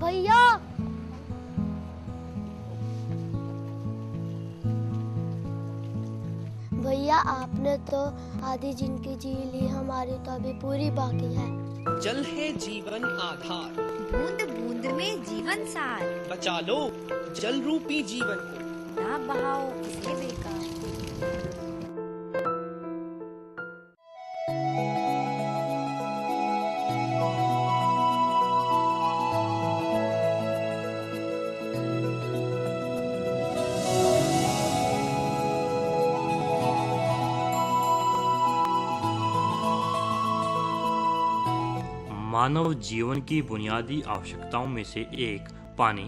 भैया भैया आपने तो आधी जिंदगी जी ली, हमारी तो अभी पूरी बाकी है। जल है जीवन आधार, बूंद बूंद में जीवन सार, बचा लो जल रूपी जीवन को, ना बहाओ इसे बेकार। मानव जीवन की बुनियादी आवश्यकताओं में से एक पानी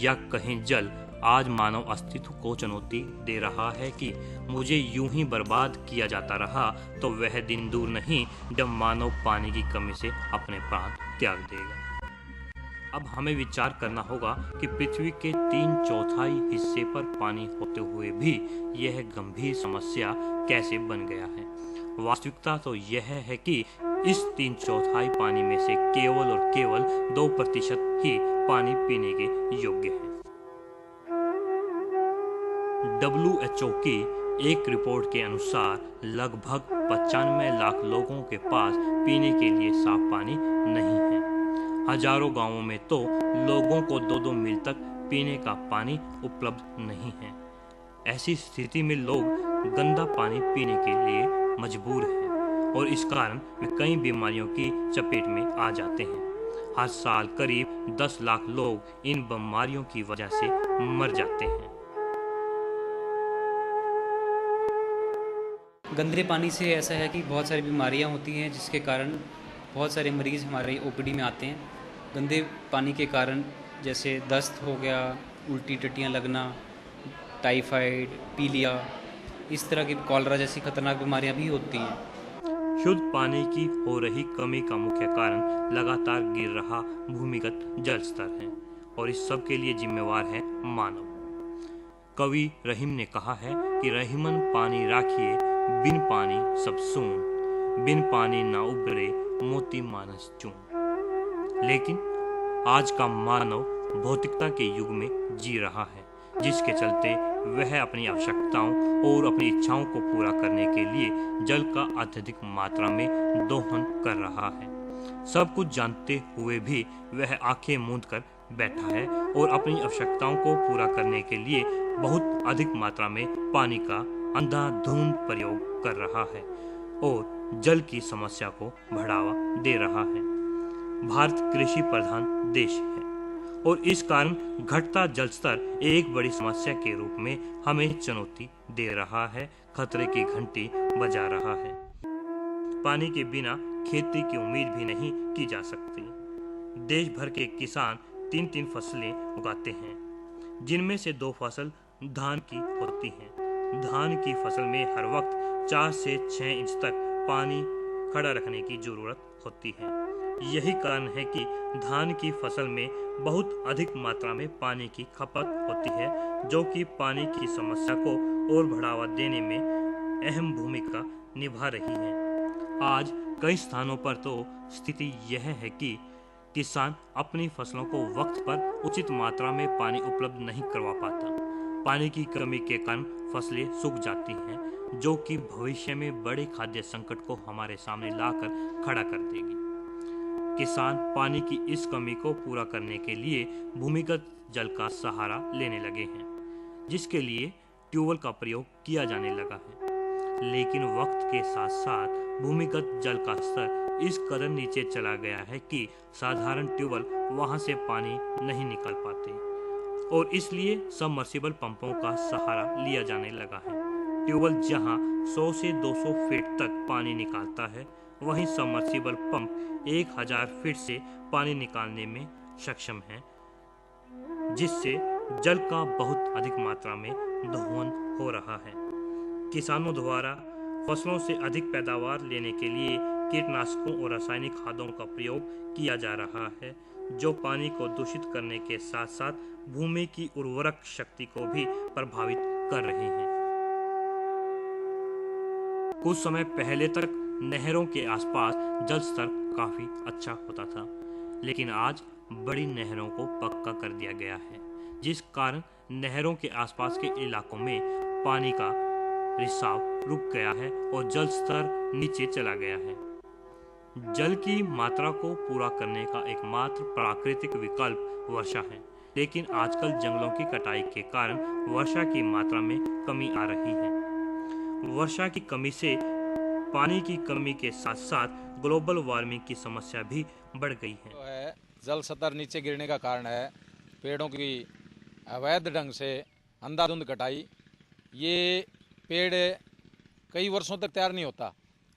या कहें जल आज मानव अस्तित्व को चुनौती दे रहा है कि मुझे यूं ही बर्बाद किया जाता रहा तो वह दिन दूर नहीं जब मानव पानी की कमी से अपने प्राण त्याग देगा। अब हमें विचार करना होगा कि पृथ्वी के 3/4 हिस्से पर पानी होते हुए भी यह गंभीर समस्या कैसे बन गया है। वास्तविकता तो यह है कि इस 3/4 पानी में से केवल और केवल 2% ही पानी पीने के योग्य है। WHO की एक रिपोर्ट के अनुसार लगभग 95 लाख लोगों के पास पीने के लिए साफ पानी नहीं है। हजारों गांवों में तो लोगों को 2-2 मील तक पीने का पानी उपलब्ध नहीं है। ऐसी स्थिति में लोग गंदा पानी पीने के लिए मजबूर हैं और इस कारण वे कई बीमारियों की चपेट में आ जाते हैं। हर साल करीब 10 लाख लोग इन बीमारियों की वजह से मर जाते हैं। गंदे पानी से ऐसा है कि बहुत सारी बीमारियां होती हैं, जिसके कारण बहुत सारे मरीज़ हमारे ओपीडी में आते हैं। गंदे पानी के कारण जैसे दस्त हो गया, उल्टी टट्टियाँ लगना, टाइफाइड, पीलिया, इस तरह की कॉलरा जैसी खतरनाक बीमारियां भी होती हैं। शुद्ध पानी की हो रही कमी का मुख्य कारण लगातार गिर रहा भूमिगत जल स्तर है और इस सब के लिए जिम्मेवार है मानव। कवि रहीम ने कहा है कि रहीमन पानी राखिए, बिन पानी सब सून, बिन पानी ना उबरे मोती मानस चून। लेकिन आज का मानव भौतिकता के युग में जी रहा है, जिसके चलते वह अपनी आवश्यकताओं और अपनी इच्छाओं को पूरा करने के लिए जल का अत्यधिक मात्रा में दोहन कर रहा है। सब कुछ जानते हुए भी वह आंखें मूंद कर बैठा है और अपनी आवश्यकताओं को पूरा करने के लिए बहुत अधिक मात्रा में पानी का अंधाधुंध प्रयोग कर रहा है और जल की समस्या को बढ़ावा दे रहा है। भारत कृषि प्रधान देश है और इस कारण घटता जल स्तर एक बड़ी समस्या के रूप में हमें चुनौती दे रहा है, खतरे की घंटी बजा रहा है। पानी के बिना खेती की उम्मीद भी नहीं की जा सकती। देश भर के किसान 3-3 फसलें उगाते हैं, जिनमें से 2 फसल धान की होती हैं। धान की फसल में हर वक्त 4 से 6 इंच तक पानी खड़ा रखने की जरूरत होती है। यही कारण है कि धान की फसल में बहुत अधिक मात्रा में पानी की खपत होती है, जो कि पानी की समस्या को और बढ़ावा देने में अहम भूमिका निभा रही है। आज कई स्थानों पर तो स्थिति यह है कि किसान अपनी फसलों को वक्त पर उचित मात्रा में पानी उपलब्ध नहीं करवा पाता। पानी की कमी के कारण फसलें सूख जाती हैं, जो कि भविष्य में बड़े खाद्य संकट को हमारे सामने लाकर खड़ा कर देगी। किसान पानी की इस कमी को पूरा करने के लिए भूमिगत जल का सहारा लेने लगे हैं, जिसके लिए ट्यूबवेल का प्रयोग किया जाने लगा है। लेकिन वक्त के साथ साथ भूमिगत जल का स्तर इस कदर नीचे चला गया है कि साधारण ट्यूबवेल वहां से पानी नहीं निकाल पाते और इसलिए सबमर्सिबल पंपों का सहारा लिया जाने लगा है। ट्यूबवेल जहां 100 से 200 फीट तक पानी निकालता है, वहीं सबमर्सिबल पंप 1000 फीट से पानी निकालने में सक्षम है, जिससे जल का बहुत अधिक मात्रा में दोहन हो रहा है। किसानों द्वारा फसलों से अधिक पैदावार लेने के लिए कीटनाशकों और रासायनिक खादों का प्रयोग किया जा रहा है, जो पानी को दूषित करने के साथ साथ भूमि की उर्वरक शक्ति को भी प्रभावित कर रही हैं। कुछ समय पहले तक नहरों के आसपास जल स्तर काफी अच्छा होता था, लेकिन आज बड़ी नहरों को पक्का कर दिया गया है, जिस कारण नहरों के आसपास के इलाकों में पानी का रिसाव रुक गया है और जल स्तर नीचे चला गया है। जल की मात्रा को पूरा करने का एकमात्र प्राकृतिक विकल्प वर्षा है, लेकिन आजकल जंगलों की कटाई के कारण वर्षा की मात्रा में कमी आ रही है। वर्षा की कमी से पानी की कमी के साथ साथ ग्लोबल वार्मिंग की समस्या भी बढ़ गई है। जल स्तर नीचे गिरने का कारण है पेड़ों की अवैध ढंग से अंधाधुंध कटाई। ये पेड़ कई वर्षों तक तैयार नहीं होता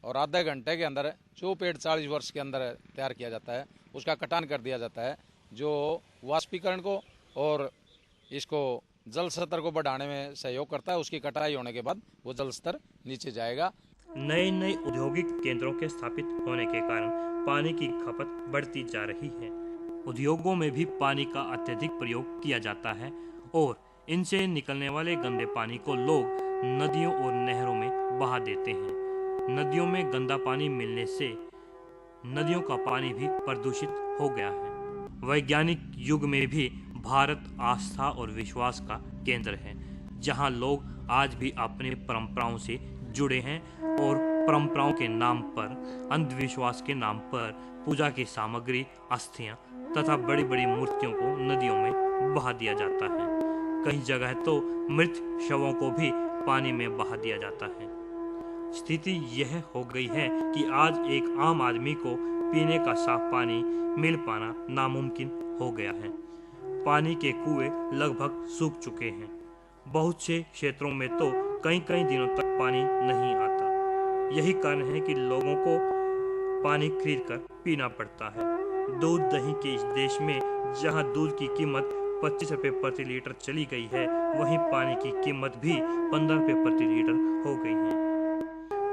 और आधे घंटे के अंदर जो पेड़ 40 वर्ष के अंदर तैयार किया जाता है उसका कटान कर दिया जाता है, जो वाष्पीकरण को और इसको जल स्तर को बढ़ाने में सहयोग करता है। उसकी कटाई होने के बाद वो जल स्तर नीचे जाएगा। नए नए औद्योगिक केंद्रों के स्थापित होने के कारण पानी की खपत बढ़ती जा रही है। उद्योगों में भी पानी का अत्यधिक प्रयोग किया जाता है और इनसे निकलने वाले गंदे पानी को लोग नदियों और नहरों में बहा देते हैं। नदियों में गंदा पानी मिलने से नदियों का पानी भी प्रदूषित हो गया है। वैज्ञानिक युग में भी भारत आस्था और विश्वास का केंद्र है, जहां लोग आज भी अपनी परंपराओं से जुड़े हैं और परंपराओं के नाम पर, अंधविश्वास के नाम पर पूजा की सामग्री, अस्थियां तथा बड़ी बड़ी मूर्तियों को नदियों में बहा दिया जाता है। कई जगह तो मृत शवों को भी पानी में बहा दिया जाता है। स्थिति यह हो गई है कि आज एक आम आदमी को पीने का साफ पानी मिल पाना नामुमकिन हो गया है। पानी के कुएं लगभग सूख चुके हैं। बहुत से क्षेत्रों में तो कई कई दिनों तक पानी नहीं आता। यही कारण है कि लोगों को पानी खरीदकर पीना पड़ता है। दूध दही के इस देश में जहां दूध की कीमत 25 रुपये प्रति लीटर चली गई है, वहीं पानी की कीमत भी 15 रुपये प्रति लीटर हो गई है।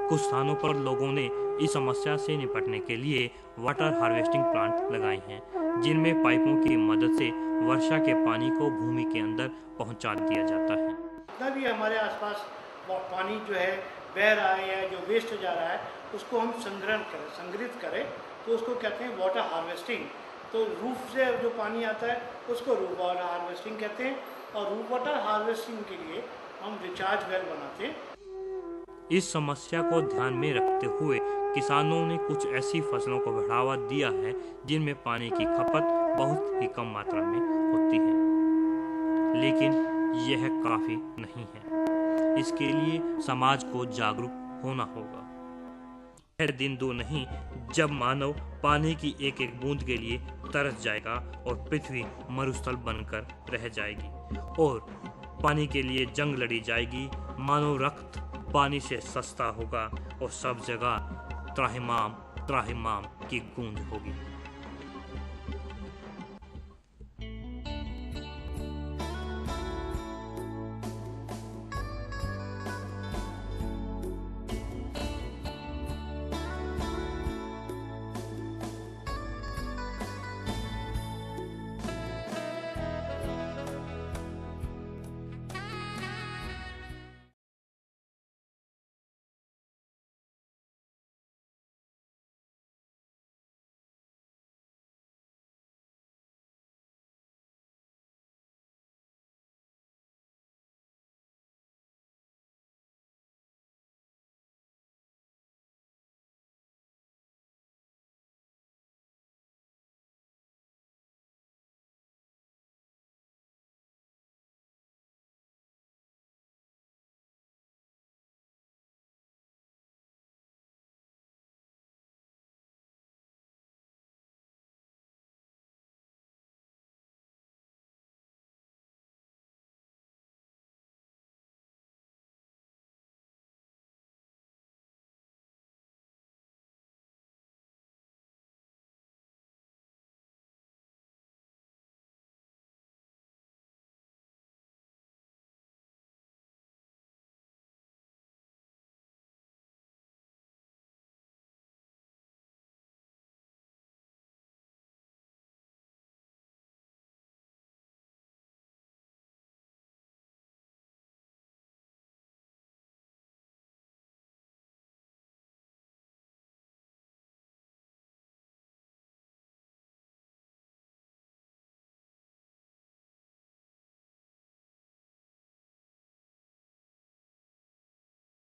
कुछ स्थानों पर लोगों ने इस समस्या से निपटने के लिए वाटर हार्वेस्टिंग प्लांट लगाए हैं, जिनमें पाइपों की मदद से वर्षा के पानी को भूमि के अंदर पहुंचा दिया जाता है। जितना भी हमारे आसपास पानी जो है बह रहा है या जो वेस्ट जा रहा है, उसको हम संग्रहित करें तो उसको कहते हैं वाटर हार्वेस्टिंग। तो रूफ से जो पानी आता है उसको रूफ वाटर हार्वेस्टिंग कहते हैं, और रूफ वाटर हार्वेस्टिंग के लिए हम रिचार्ज वेल बनाते हैं। इस समस्या को ध्यान में रखते हुए किसानों ने कुछ ऐसी फसलों को बढ़ावा दिया है जिनमें पानी की खपत बहुत ही कम मात्रा में होती है, लेकिन यह काफी नहीं है। इसके लिए समाज को जागरूक होना होगा। यह दिन दूर नहीं जब मानव पानी की एक एक बूंद के लिए तरस जाएगा और पृथ्वी मरुस्थल बनकर रह जाएगी और पानी के लिए जंग लड़ी जाएगी। मानव रक्त पानी से सस्ता होगा और सब जगह त्राहिमाम त्राहिमाम की गूंज होगी।